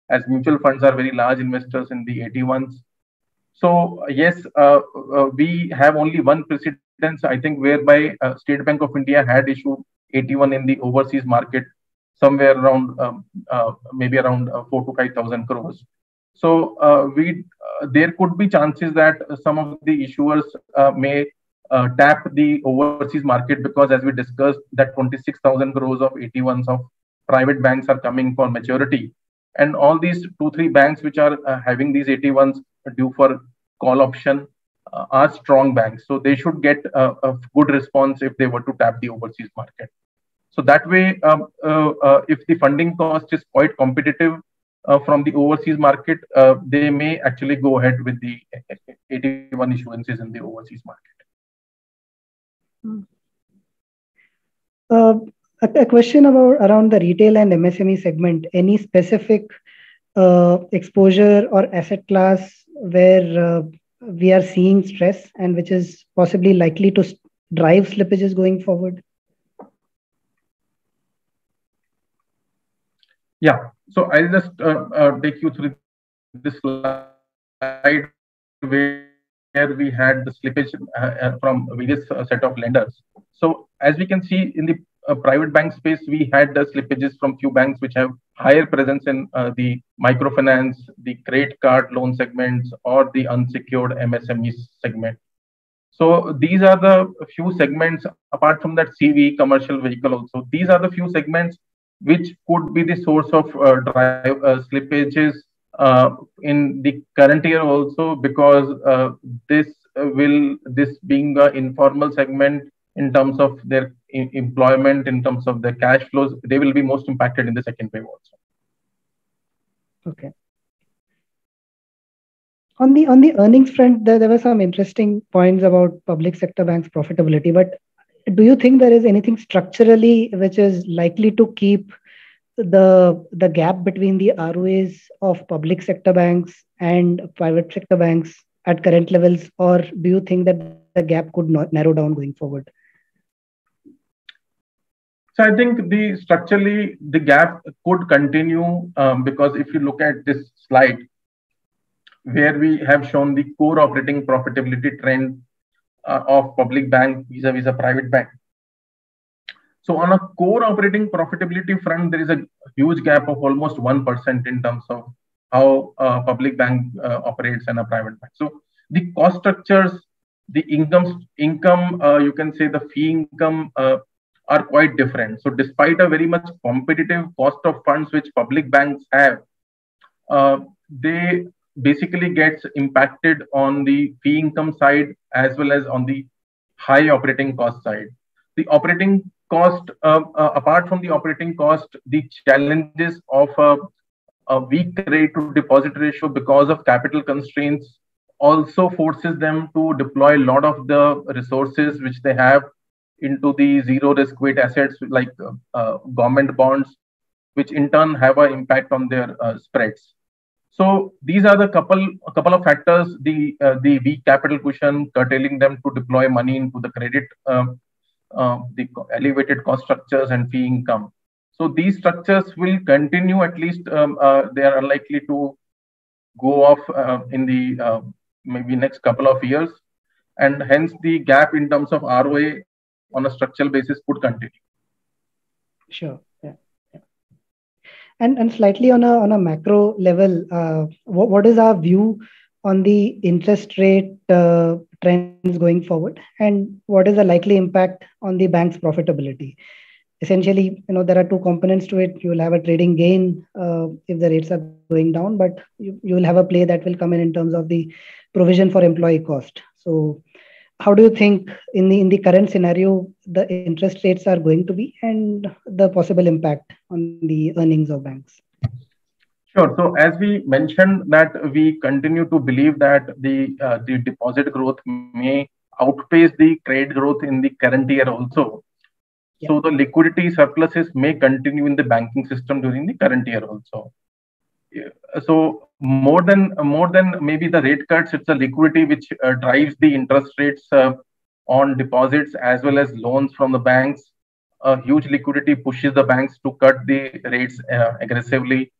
as mutual funds are very large investors in the AT1s. So yes, we have only one precedence, I think, whereby State Bank of India had issued AT1 in the overseas market, somewhere around maybe around 4 to 5,000 crores. So there could be chances that some of the issuers may tap the overseas market, because as we discussed, that 26,000 crores of AT1s of private banks are coming for maturity, and all these 2 3 banks which are having these AT1s due for call option are strong banks, so they should get a good response if they were to tap the overseas market. So that way, if the funding cost is quite competitive from the overseas market, they may actually go ahead with the AT1 issuances in the overseas market.
A question around the retail and MSME segment. Any specific exposure or asset class where we are seeing stress and which is possibly likely to drive slippages going forward?
Yeah, so I'll just take you through this slide where we had the slippage from various set of lenders. So as we can see in the private bank space, we had the slippages from few banks which have higher presence in the microfinance, the credit card loan segments, or the unsecured MSME segment. So these are the few segments, apart from that CV, commercial vehicle also. These are the few segments which could be the source of slippages in the current year also, because this being an informal segment in terms of their employment, in terms of their cash flows, they will be most impacted in the second wave also.
Okay. On the earnings front, there were some interesting points about public sector banks' profitability, but do you think there is anything structurally which is likely to keep the gap between the ROAs of public sector banks and private sector banks at current levels, or do you think that the gap could not narrow down going forward?
So I think structurally the gap could continue, because if you look at this slide where we have shown the core operating profitability trend of public bank vis-a-vis a private bank. So on a core operating profitability front, there is a huge gap of almost 1% in terms of how a public bank operates and a private bank. So the cost structures, the income, you can say the fee income are quite different. So despite a very much competitive cost of funds which public banks have, they basically gets impacted on the fee income side as well as on the high operating cost side. The operating cost, apart from the operating cost, the challenges of a weak rate to deposit ratio because of capital constraints also forces them to deploy a lot of the resources which they have into the zero risk weight assets like government bonds, which in turn have an impact on their spreads. So these are the couple of factors: the weak capital cushion curtailing them to deploy money into the credit, the elevated cost structures and fee income. So these structures will continue, at least they are unlikely to go off in the maybe next couple of years, and hence the gap in terms of ROA on a structural basis could continue.
Sure. Yeah. And slightly on a macro level, what is our view on the interest rate trends going forward, and what is the likely impact on the bank's profitability? Essentially, there are two components to it. You will have a trading gain if the rates are going down, but you will have a play that will come in terms of the provision for employee cost. So how do you think in the current scenario the interest rates are going to be, and the possible impact on the earnings of banks?
Sure. So as we mentioned, that we continue to believe that the deposit growth may outpace the credit growth in the current year also. Yeah. So the liquidity surpluses may continue in the banking system during the current year also. Yeah. So more than maybe the rate cuts, it's the liquidity which drives the interest rates on deposits as well as loans from the banks. huge liquidity pushes the banks to cut the rates aggressively.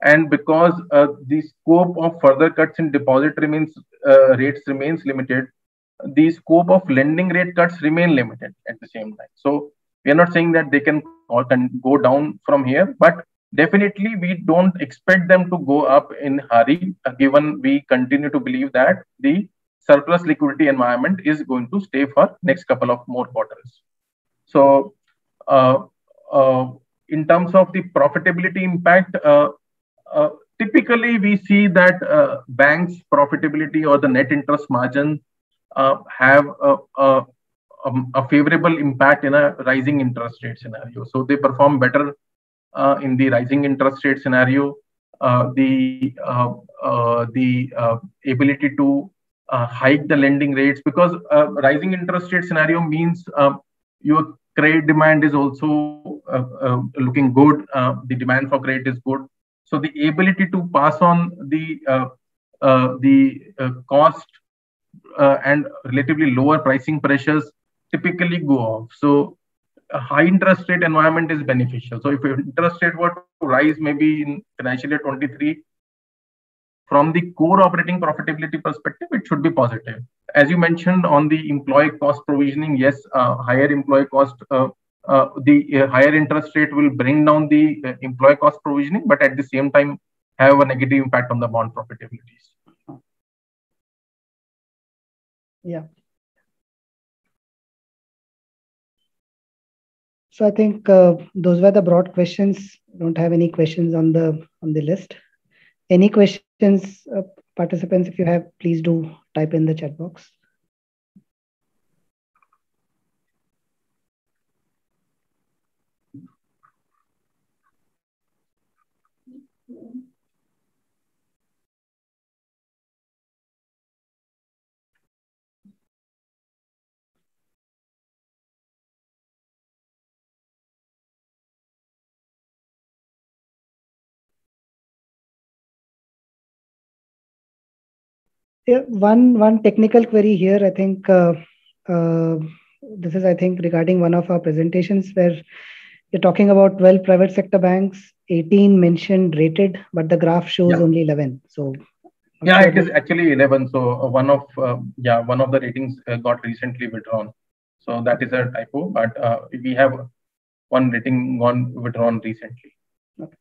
And because the scope of further cuts in deposit rates remains limited, the scope of lending rate cuts remain limited at the same time. So we are not saying that they can go down from here, but definitely we don't expect them to go up in hurry, given we continue to believe that the surplus liquidity environment is going to stay for next couple of more quarters. So uh, uh, in terms of the profitability impact, typically we see that banks profitability or the net interest margin have a favorable impact in a rising interest rate scenario. So they perform better in the rising interest rate scenario. The ability to hike the lending rates, because rising interest rate scenario means your credit demand is also looking good. The demand for credit is good. So the ability to pass on the cost and relatively lower pricing pressures typically go off. So a high interest rate environment is beneficial. So if interest rate were to rise maybe in financial year 23, from the core operating profitability perspective, it should be positive. As you mentioned on the employee cost provisioning, yes, higher employee cost, the higher interest rate will bring down the employee cost provisioning, but at the same time have a negative impact on the bond profitabilities.
Yeah. So I think those were the broad questions. Don't have any questions on the list. Any questions, participants? If you have, please do type in the chat box. Yeah, one technical query here. I think this is, I think, regarding one of our presentations where you're talking about 12 private sector banks, 18 mentioned rated, but the graph shows only 11. So
yeah, it is actually 11. So one of the ratings got recently withdrawn. So that is a typo, but we have one rating withdrawn recently.
Okay.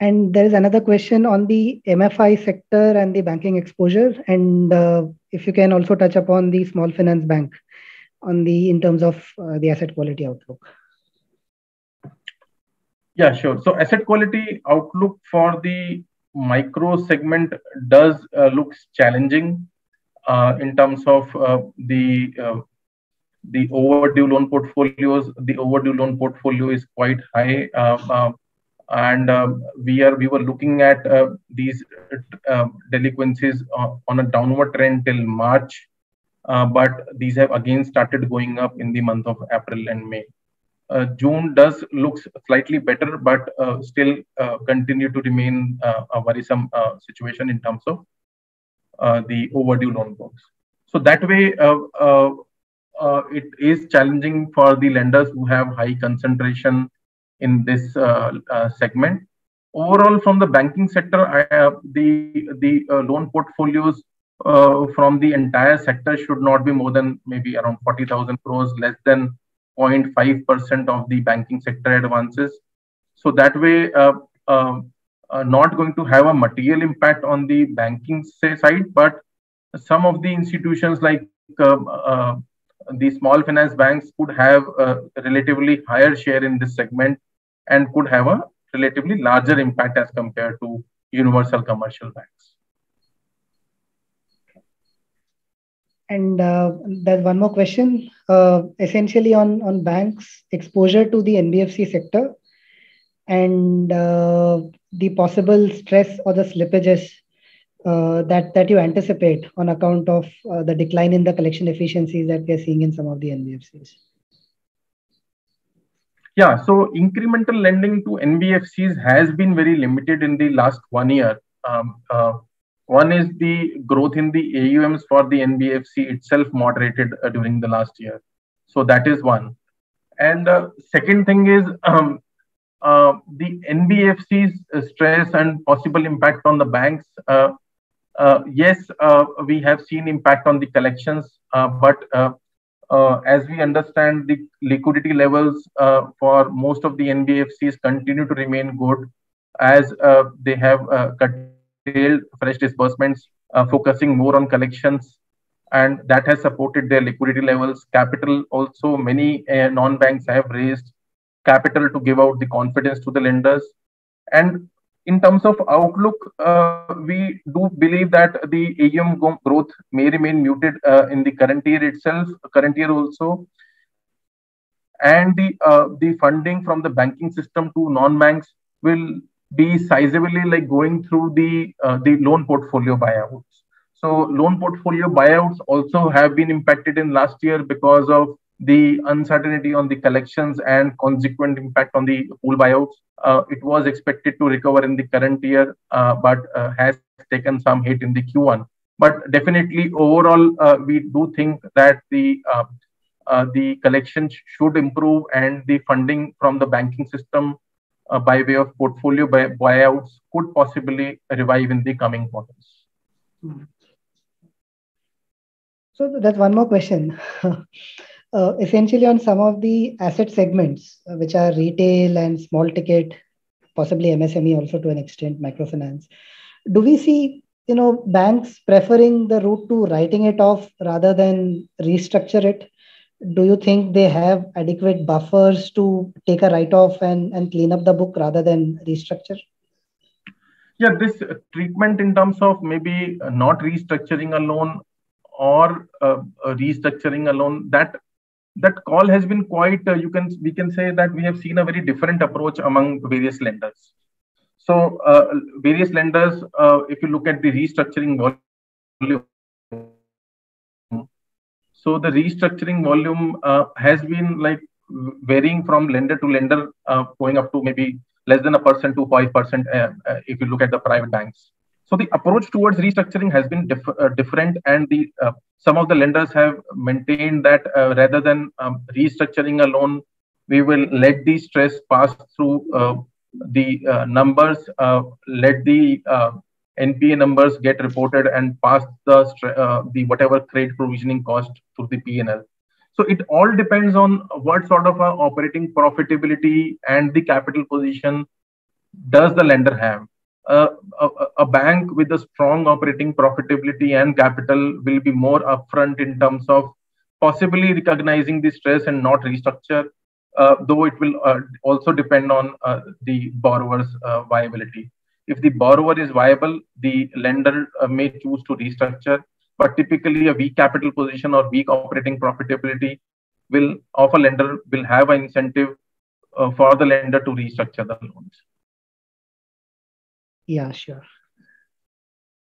And there is another question on the MFI sector and the banking exposure. And if you can also touch upon the small finance bank in terms of the asset quality outlook.
Yeah, sure. So asset quality outlook for the micro segment does looks challenging in terms of the overdue loan portfolios. The overdue loan portfolio is quite high, and we were looking at these delinquencies on a downward trend till March, but these have again started going up in the month of April and May. June looks slightly better, but still continue to remain a worrisome situation in terms of the overdue loan books. So that way, it is challenging for the lenders who have high concentration in this segment. Overall, from the banking sector, the loan portfolios from the entire sector should not be more than maybe around 40,000 crores, less than 0.5% of the banking sector advances. So that way, not going to have a material impact on the banking side, but some of the institutions like the small finance banks could have a relatively higher share in this segment and could have a relatively larger impact as compared to universal commercial banks.
And there's one more question, essentially on banks' exposure to the NBFC sector and the possible stress or the slippages that you anticipate on account of the decline in the collection efficiencies that we are seeing in some of the NBFCs.
Yeah, so incremental lending to NBFCs has been very limited in the last 1 year. One is the growth in the AUMs for the NBFC itself moderated during the last year. So that is one. And second thing is the NBFC's stress and possible impact on the banks. Yes, we have seen impact on the collections, but as we understand, the liquidity levels for most of the NBFCs continue to remain good, as they have curtailed fresh disbursements, focusing more on collections, and that has supported their liquidity levels. Capital also, many non-banks have raised capital to give out the confidence to the lenders. And in terms of outlook, we do believe that the AUM growth may remain muted in the current year itself, current year also, and the funding from the banking system to non-banks will be sizably like going through the loan portfolio buyouts. So loan portfolio buyouts also have been impacted in last year because of the uncertainty on the collections and consequent impact on the pool buyouts. It was expected to recover in the current year, but has taken some hit in the Q1. But definitely, overall, we do think that the collections should improve and the funding from the banking system by way of portfolio buyouts could possibly revive in the coming quarters.
So that's one more question. Essentially on some of the asset segments, which are retail and small ticket, possibly MSME also to an extent, microfinance. Do we see, banks preferring the route to writing it off rather than restructure it? Do you think they have adequate buffers to take a write-off and clean up the book rather than restructure?
Yeah, this treatment in terms of maybe not restructuring a loan or restructuring a loan, that call has been quite, we can say that we have seen a very different approach among various lenders. So various lenders, if you look at the restructuring volume, so the restructuring volume has been like varying from lender to lender, going up to maybe less than 1% to 5% if you look at the private banks. So the approach towards restructuring has been different, and some of the lenders have maintained that rather than restructuring a loan, we will let the stress pass through the numbers, let the NPA numbers get reported and pass the whatever credit provisioning cost through the P&L. So it all depends on what sort of operating profitability and the capital position does the lender have. A bank with a strong operating profitability and capital will be more upfront in terms of possibly recognizing the stress and not restructure, though it will also depend on the borrower's viability. If the borrower is viable, the lender may choose to restructure, but typically a weak capital position or weak operating profitability of a lender will have an incentive for the lender to restructure the loans.
Yeah, sure.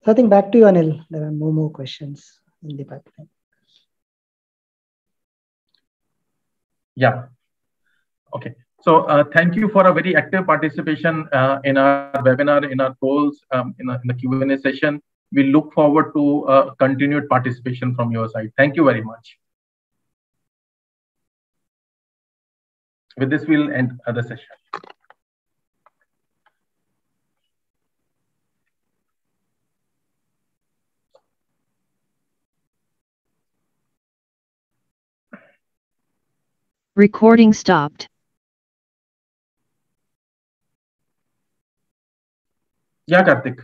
So I think back to you, Anil. There are no more questions in the pipeline.
Yeah. Okay. So thank you for a very active participation in our webinar, in our polls, in the Q&A session. We look forward to continued participation from your side. Thank you very much. With this, we'll end the session.
Recording stopped.
Yeah, Karthik.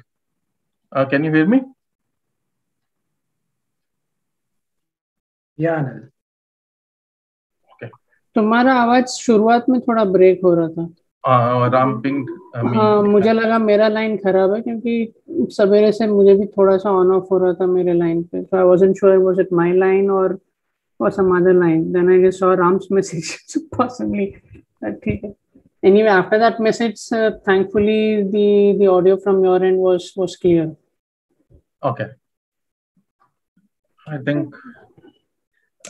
Can you hear me?
Yeah, Anil.
Okay.
तुम्हारा आवाज शुरुआत में थोड़ा break हो रहा था।
Ram ping.
हाँ, मुझे लगा मेरा लाइन खराब है क्योंकि सवेरे से मुझे भी थोड़ा सा ऑन ऑफ हो रहा था मेरे लाइन पे, so I wasn't sure was it my line or some other line. Then I just saw Ram's message, so possibly ठीक है. Anyway, after that message, thankfully the audio from your end was clear.
Okay. I think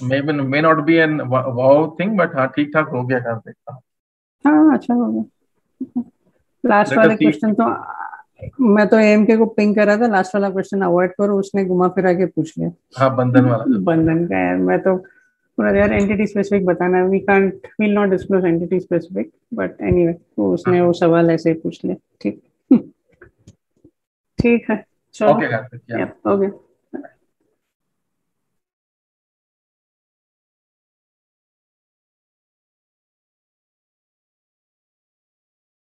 may not be an wow thing, but हाँ ठीक ठाक हो गया Karthik.
हाँ, अच्छा हो गया. लास्ट वाला क्वेश्चन तो मैं तो एमके को पिंग कर रहा था, लास्ट वाला क्वेश्चन अवॉइड करो, उसने घुमा फिरा के पूछ लिया.
हाँ, बंधन वाला.
बंधन का यार, मैं तो पूरा यार एंटिटी स्पेसिफिक बताना, will not disclose entity specific, but anyway तो उसने वो सवाल ऐसे ही पूछ लिया। ठीक ठीक है, चलो
Okay, Karthik, yeah.
ओके।